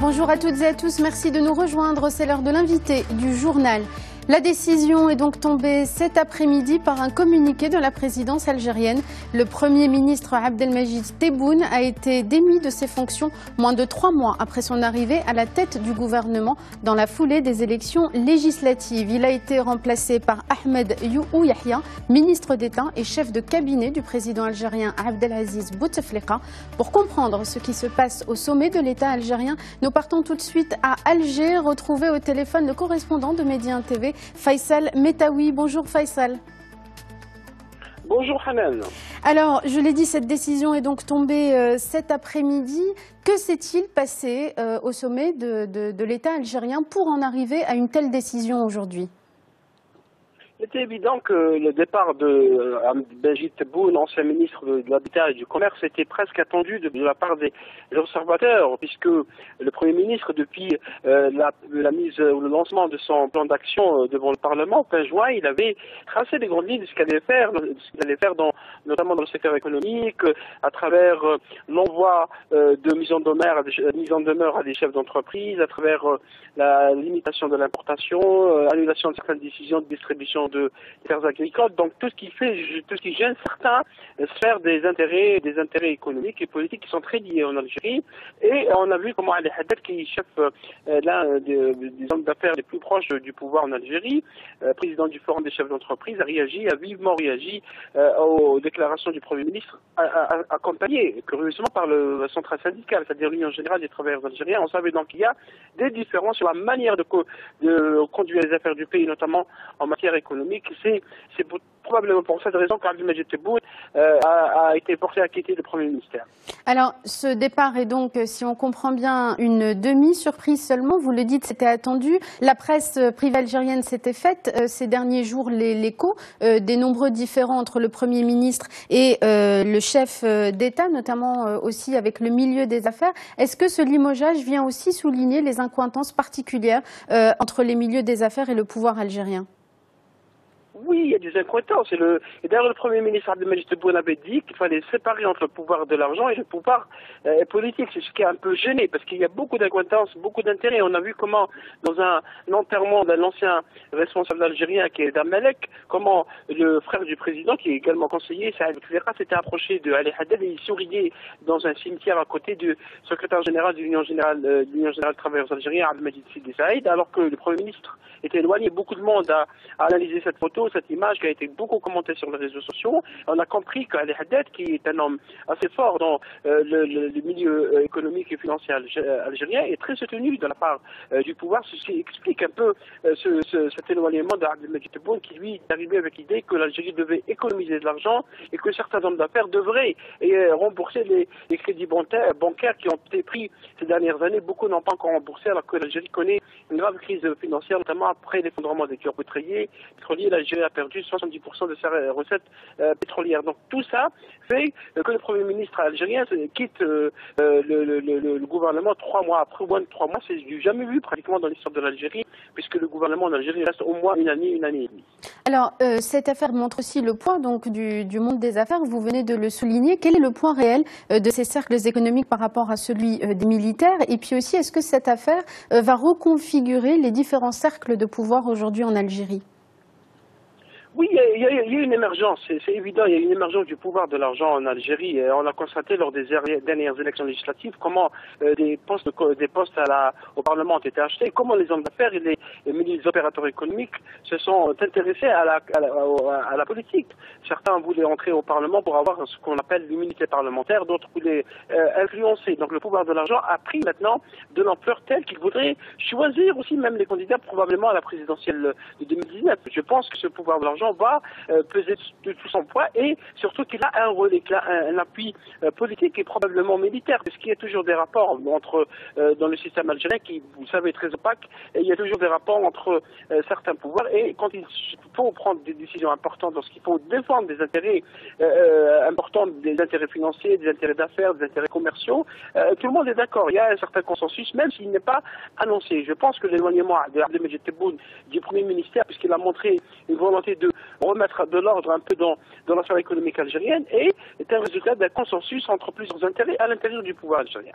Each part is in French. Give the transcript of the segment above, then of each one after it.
Bonjour à toutes et à tous, merci de nous rejoindre. C'est l'heure de l'invité du journal. La décision est donc tombée cet après-midi par un communiqué de la présidence algérienne. Le Premier ministre Abdelmajid Tebboune a été démis de ses fonctions moins de 3 mois après son arrivée à la tête du gouvernement dans la foulée des élections législatives. Il a été remplacé par Ahmed Yahya, ministre d'État et chef de cabinet du président algérien Abdelaziz Bouteflika. Pour comprendre ce qui se passe au sommet de l'État algérien, nous partons tout de suite à Alger, retrouver au téléphone le correspondant de Média TV, Faisal Metaoui. Bonjour Faisal. Bonjour Hanan. Alors, je l'ai dit, cette décision est donc tombée cet après-midi. Que s'est-il passé au sommet de l'État algérien pour en arriver à une telle décision aujourd'hui ? Il était évident que le départ de Abdelmajid Tebboune, ancien ministre de l'Habitat et du Commerce, était presque attendu de la part des observateurs, puisque le Premier ministre, depuis la mise ou le lancement de son plan d'action devant le Parlement, fin juin, il avait tracé des grandes lignes de ce qu'il allait faire, notamment dans le secteur économique, à travers l'envoi de mise en demeure à des chefs d'entreprise, à travers la limitation de l'importation, annulation de certaines décisions de distribution de terres agricoles, donc tout ce qui gêne certains sphères des intérêts économiques et politiques qui sont très liés en Algérie. Et on a vu comment Ali Haddad, qui est chef l'un des hommes d'affaires les plus proches du pouvoir en Algérie, président du Forum des chefs d'entreprise, a vivement réagi aux déclarations du Premier ministre, accompagné curieusement par la centrale syndicale, c'est-à-dire l'Union générale des travailleurs algériens. On savait donc qu'il y a des différences sur la manière de conduire les affaires du pays, notamment en matière économique. C'est probablement pour cette raison qu'Abdelmajid Tebboune a été porté à quitter le Premier ministère. Alors, ce départ est donc, si on comprend bien, une demi-surprise seulement. Vous le dites, c'était attendu. La presse privée algérienne s'était faite ces derniers jours l'écho des nombreux différends entre le Premier ministre et le chef d'État, notamment aussi avec le milieu des affaires. Est-ce que ce limogeage vient aussi souligner les incohérences particulières entre les milieux des affaires et le pouvoir algérien ? Oui, il y a des incohérences. Et d'ailleurs, le Premier ministre Abdelmajid Tebboune avait dit qu'il fallait séparer entre le pouvoir de l'argent et le pouvoir politique. C'est ce qui a un peu gêné, parce qu'il y a beaucoup d'incohérences, beaucoup d'intérêts. On a vu comment, dans un enterrement d'un ancien responsable algérien qui est Damalek, comment le frère du président, qui est également conseiller, Saïd Bouteflika, s'était approché de Ali Haddad et il souriait dans un cimetière à côté du secrétaire général de l'Union générale des travailleurs algériens, Abdelmajid Sidi Saïd, alors que le Premier ministre était éloigné. Beaucoup de monde a analysé cette photo, cette image qui a été beaucoup commentée sur les réseaux sociaux. On a compris qu'Ali Haddad, qui est un homme assez fort dans le milieu économique et financier algérien, est très soutenu de la part du pouvoir, ce qui explique un peu cet éloignement d'Abdelmajid Tebboune, qui lui est arrivé avec l'idée que l'Algérie devait économiser de l'argent et que certains hommes d'affaires devraient rembourser les crédits bancaires qui ont été pris ces dernières années. Beaucoup n'ont pas encore remboursé, alors que l'Algérie connaît une grave crise financière, notamment après l'effondrement des cours pétroliers. L'Algérie a perdu 70% de ses recettes pétrolières. Donc tout ça fait que le Premier ministre algérien quitte le gouvernement 3 mois après. Moins de 3 mois, c'est du jamais vu pratiquement dans l'histoire de l'Algérie, puisque le gouvernement en Algérie reste au moins une année et demie. Alors, cette affaire montre aussi le poids donc, du monde des affaires. Vous venez de le souligner. Quel est le poids réel de ces cercles économiques par rapport à celui des militaires? Et puis aussi, est-ce que cette affaire va reconfigurer les différents cercles de pouvoir aujourd'hui en Algérie? Oui, il y a une émergence, c'est évident, il y a une émergence du pouvoir de l'argent en Algérie. On l'a constaté lors des dernières élections législatives, comment des postes au Parlement ont été achetés, comment les hommes d'affaires et les opérateurs économiques se sont intéressés à la politique. Certains voulaient entrer au Parlement pour avoir ce qu'on appelle l'immunité parlementaire, d'autres voulaient influencer. Donc le pouvoir de l'argent a pris maintenant de l'ampleur telle qu'il voudrait choisir aussi même les candidats probablement à la présidentielle de 2019. Je pense que ce pouvoir de l'argent va peser de tout son poids et surtout qu'il a un relais, qu'il a un appui politique et probablement militaire, parce qu'il y a toujours des rapports dans le système algérien qui, vous savez, est très opaque, et il y a toujours des rapports entre certains pouvoirs, et quand il faut prendre des décisions importantes, lorsqu'il faut défendre des intérêts importants, des intérêts financiers, des intérêts d'affaires, des intérêts commerciaux, tout le monde est d'accord, il y a un certain consensus, même s'il n'est pas annoncé. Je pense que l'éloignement d'Abdelmajid Tebboune du Premier ministère, puisqu'il a montré une volonté de remettre de l'ordre un peu dans la sphère économique algérienne et est un résultat d'un consensus entre plusieurs intérêts à l'intérieur du pouvoir algérien.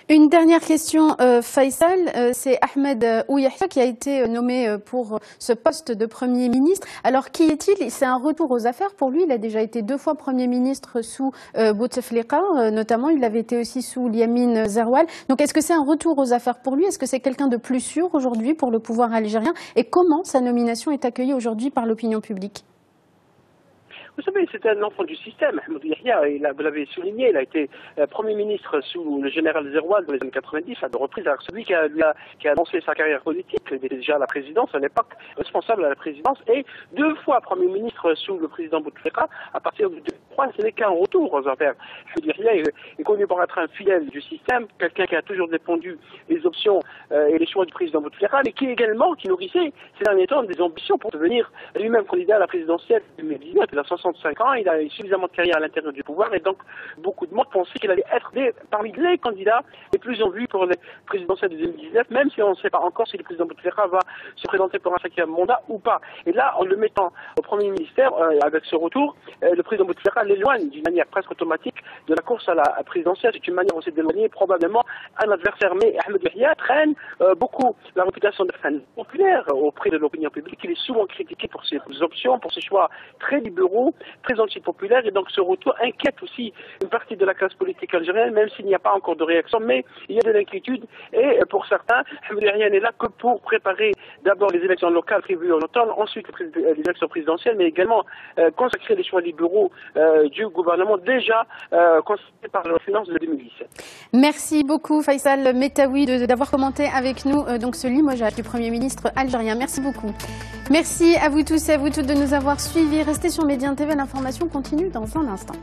Une dernière question, Faisal, c'est Ahmed Ouyahia qui a été nommé pour ce poste de Premier ministre. Alors qui est-il? C'est un retour aux affaires pour lui. Il a déjà été 2 fois Premier ministre sous Bouteflika, notamment. Il avait été aussi sous Yamin Zerwal. Donc est-ce que c'est un retour aux affaires pour lui? Est-ce que c'est quelqu'un de plus sûr aujourd'hui pour le pouvoir algérien? Et comment sa nomination est accueillie aujourd'hui par l'opinion publique? Vous savez, c'est un enfant du système. Ahmed Yahya, vous l'avez souligné, il a été Premier ministre sous le général Zerwal dans les années 90, à 2 reprises. Alors celui qui a lancé sa carrière politique, il était déjà à la présidence à l'époque, responsable à la présidence, et 2 fois Premier ministre sous le président Bouteflika. À partir de 2003, ce n'est qu'un retour aux affaires. Ahmed Yahya est connu pour être un fidèle du système, quelqu'un qui a toujours défendu les options et les choix du président Bouteflika, mais qui nourrissait ces derniers temps des ambitions pour devenir lui-même candidat à la présidentielle de 2019. Il a 65 ans, il a suffisamment de carrière à l'intérieur du pouvoir et donc beaucoup de monde pensaient qu'il allait être parmi les candidats les plus en vue pour les présidentielles de 2019, même si on ne sait pas encore si le président Bouteflika va se présenter pour un 5e mandat ou pas. Et là, en le mettant au Premier ministère, avec ce retour, le président Bouteflika l'éloigne d'une manière presque automatique de la course à la présidentielle. C'est une manière aussi d'éloigner probablement un adversaire. Mais Ahmed Yahya traîne beaucoup la réputation de fan populaire auprès de l'opinion publique. Il est souvent critiqué pour ses options, pour ses choix très libéraux, très anti-populaire, et donc ce retour inquiète aussi une partie de la classe politique algérienne, même s'il n'y a pas encore de réaction, mais il y a de l'inquiétude, et pour certains, Ahmed Yahya n'est là que pour préparer d'abord les élections locales prévues en automne, ensuite les élections présidentielles, mais également consacrer les choix libéraux du gouvernement déjà constatés par la finance de 2017. Merci beaucoup Faisal Metaoui d'avoir commenté avec nous donc ce limogeage du Premier ministre algérien. Merci beaucoup. Merci à vous tous et à vous toutes de nous avoir suivis. Restez sur Médien TV, l'information continue dans un instant.